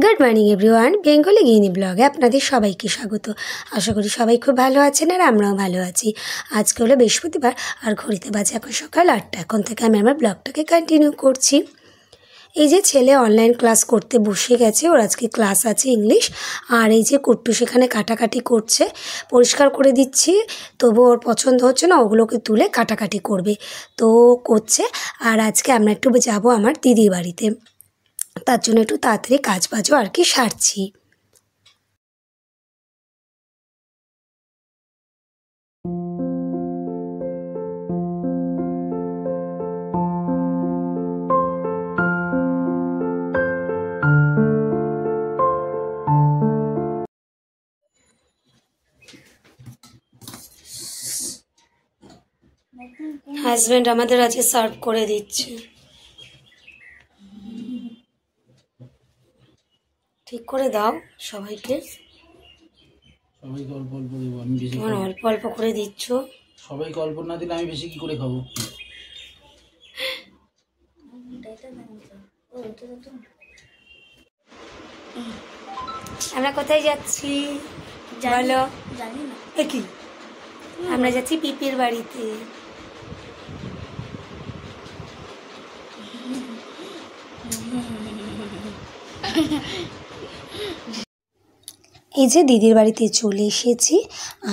Good morning everyone, Bengali গৃহিণী ব্লগে আপনাদের সবাইকে স্বাগত। আশা করি সবাই খুব ভালো আছেন আর আমরাও ভালো আছি। আজকে হলো বৃহস্পতিবার আর ঘড়িতে বাজে এখন সকাল 8টা। এখন থেকে আমি আমার ব্লগটাকে কন্টিনিউ করছি। এই যে ছেলে অনলাইন ক্লাস করতে বসে গেছে, ওর আজকে ক্লাস আছে ইংলিশ। আর এই যে কুট্টু সেখানে কাটাকাটি করছে, পরিষ্কার করে দিচ্ছি, তবু ওর পছন্দ হচ্ছে না, ওগুলোকে তুলে কাটাকাটি করবে, তো করছে। আর আজকে আমরা একটু যাবো আমার দিদির বাড়িতে, তার জন্য একটু তাড়াতাড়ি কাজ বাজও আর কি সারছি। হাজব্যান্ড আমাদের আজকে সার্ভ করে দিচ্ছে। ঠিক করে দাও সবাইকে। সবাইকে অল্প অল্প দেবো, আমি বেশি তোমার অল্প অল্প করে দিচ্ছ। সবাইকে অল্প না দিলে আমি বেশি কি করে খাবো? আমরা কোথায় যাচ্ছি বলো? জানি না। কি আমরা যাচ্ছি পিপির বাড়িতে। এই যে দিদির বাড়িতে চলে এসেছি,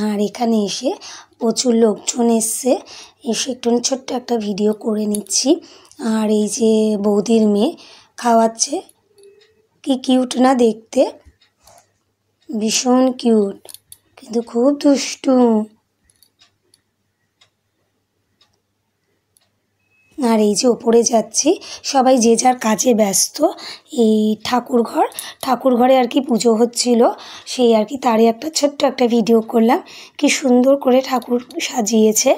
আর এখানে এসে প্রচুর লোকজন এসছে, এসে একটু ছোট্ট একটা ভিডিও করে নিচ্ছি। আর এই যে বৌদির মেয়ে খাওয়াচ্ছে, কি কিউট না দেখতে, ভীষণ কিউট, কিন্তু খুব দুষ্টু। আর এই যে ওপরে যাচ্ছি, সবাই যে যার কাজে ব্যস্ত। এই ঠাকুর ঘরে আর কি পুজো হচ্ছিল, সেই আর কি তারই একটা ছোট্ট একটা ভিডিও করলাম। কি সুন্দর করে ঠাকুর সাজিয়েছে।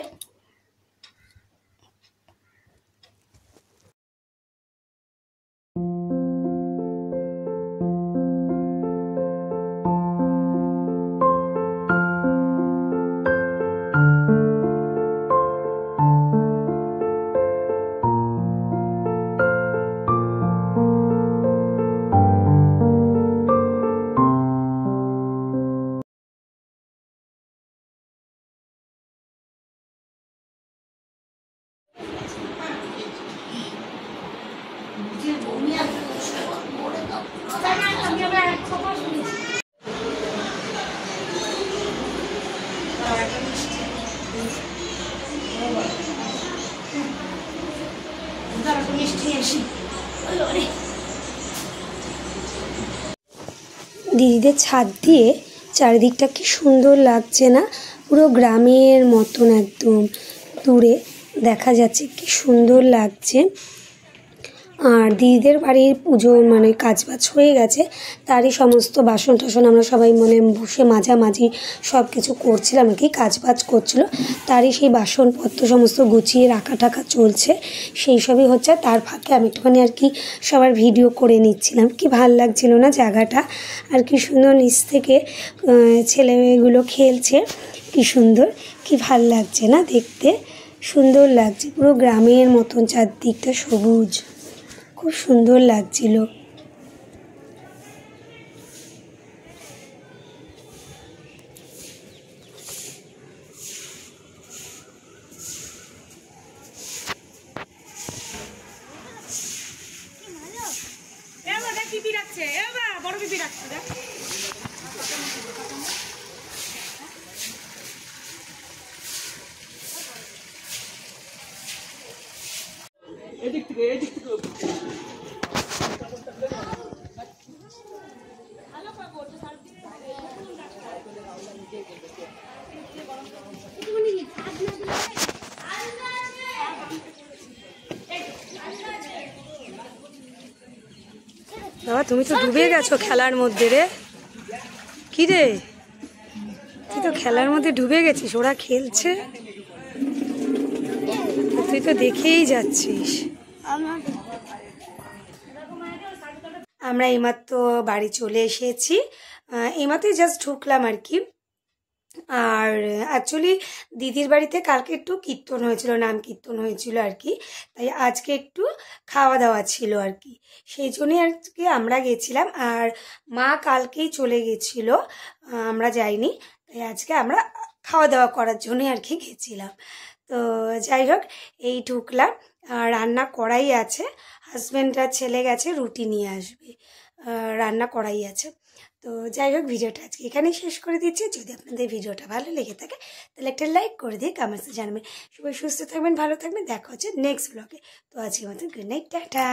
দিদিদের ছাদ দিয়ে চারিদিকটা কি সুন্দর লাগছে না? পুরো গ্রামের মতন একদম দূরে দেখা যাচ্ছে, কি সুন্দর লাগছে। আর দিদিদের বাড়ির পুজো মানে কাজবাজ হয়ে গেছে, তারই সমস্ত বাসন টাসন আমরা সবাই মানে বসে মাঝামাঝি সব কিছু করছিলাম আর কি, কাজবাজ করছিলো, তারই সেই বাসনপত্র সমস্ত গুছিয়ে রাখা টাকা চলছে, সেই সবই হচ্ছে। তার ফাঁকে আমি একটুখানি আর কি সবার ভিডিও করে নিচ্ছিলাম। কি ভাল লাগছিলো না জায়গাটা, আর কি সুন্দর নিচ থেকে ছেলে মেয়েগুলো খেলছে, কি সুন্দর, কি ভাল লাগছে না দেখতে, সুন্দর লাগছে, পুরো গ্রামের মতন চারদিকটা সবুজ, খুব সুন্দর লাগছিল। এদিক থেকে বাবা, তুমি তো ডুবে গেছো খেলার মধ্যে রে। কি রে, তুই তো খেলার মধ্যে ডুবে গেছিস, ওরা খেলছে, তুই তো দেখেই যাচ্ছিস। আমরা এইমাত্র বাড়ি চলে এসেছি, এইমাত্রই জাস্ট ঢুকলাম আর কি। আর অ্যাকচুয়ালি দিদির বাড়িতে কালকে একটু কীর্তন হয়েছিল, নাম কীর্তন হয়েছিল আর কি, তাই আজকে একটু খাওয়া দাওয়া ছিল আর কি, সেই জন্যই আজকে আমরা গেছিলাম। আর মা কালকেই চলে গেছিল, আমরা যাইনি, তাই আজকে আমরা খাওয়া দাওয়া করার জন্যই আর কি গেছিলাম। তো যাই হোক, এই ঢুকলাম, রান্না করাই আছে, হাজব্যান্ড আর ছেলে গেছে রুটি নিয়ে আসবে, রান্না করাই আছে। তো যাই হোক, ভিডিওটা আজকে এখানেই শেষ করে দিচ্ছি। যদি আপনাদের ভিডিওটা ভালো লেগে থাকে তাহলে একটা লাইক করে দিয়ে কমেন্টসে জানাবেন। সবাই সুস্থ থাকবেন, ভালো থাকবেন, দেখা হচ্ছে নেক্সট ব্লগে। তো আজকের মতো গুড নাইট, টাটা।